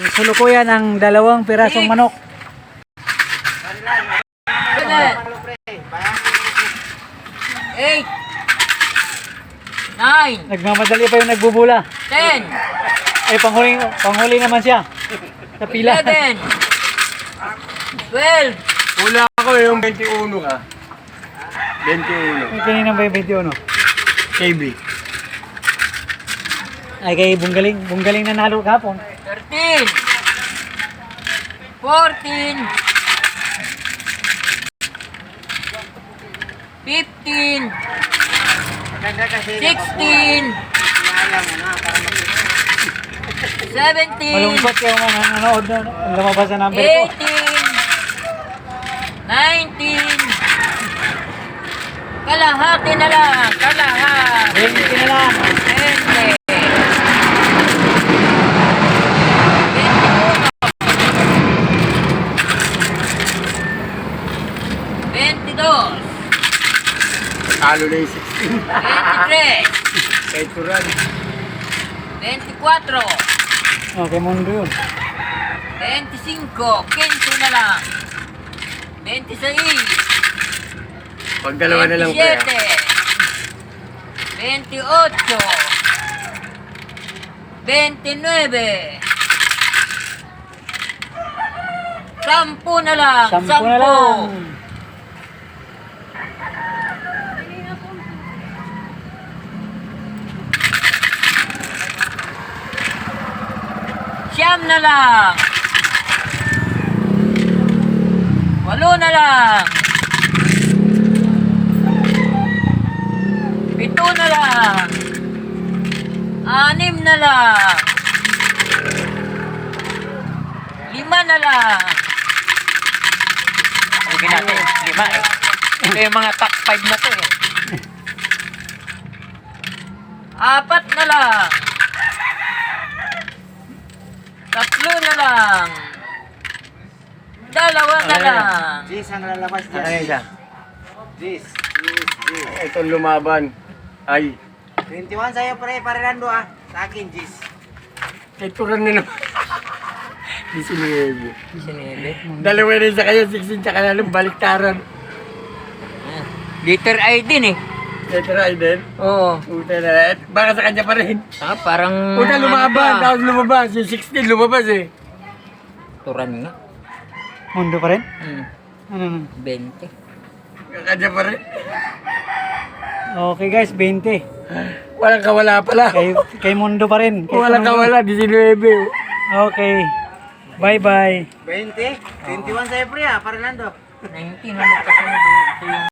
Sulukuyan ang 2 pirasong manok. 7, 8, 9, Nagmamadali pa yung nagbubula. 10, Eh, panghuli naman siya. Sa pila. 11, 12, Hula ako yung 21 ka. 21. May kanina ba yung 21? KB. Ay, kay Bunggaling. Bunggaling na nalo kahapon. 13, 14, 15, 16, 17, Malungkot yung mga nanonood na lumabas sa number ko. 18, 19, kalahati na lang, kalahati. 20 na lang. 20, 21, 22, Talo na yung 16. 23, Kahit turan. 24, Okay, mundo yun. 25, 15 na lang. 26, Pag dalawa na lang kaya. 27, 28, 29, 10 na lang. 10 na lang. Siyam na lang. 8 na lang. 7 na lang. 6 na lang. 5 na lang. Sige natin, 5 eh. Ito yung mga top 5 na to eh. 4 na lang. 3 na lang. 2 na lang. Jis ang lalabas Ano dyan. yun siya? Jis. Itong lumaban. Ay. 21 sa'yo pre, Rando ah. Sa akin, Jis. Kahit turan na naman. 19. 19. Dalawa rin sa kayo, 16 tsaka na lang baliktaran. Liter I din eh. Ito na din. Oo. Puta na. Baka sa kanya pa rin. Ah, parang... Puta lumaban. ano Tapos lumabas. Yung 16 lumabas eh. Turan nga. Mundo pa rin? Ano? 20. Kanya pa rin. Okay guys, 20. Walang kawala pala. Kay Mundo pa rin. Kay Walang Mundo. kawala. 19. Okay. Bye-bye. 20? 21 sa'yo pre ah, Rando. 19 na magkasunod. Ito yung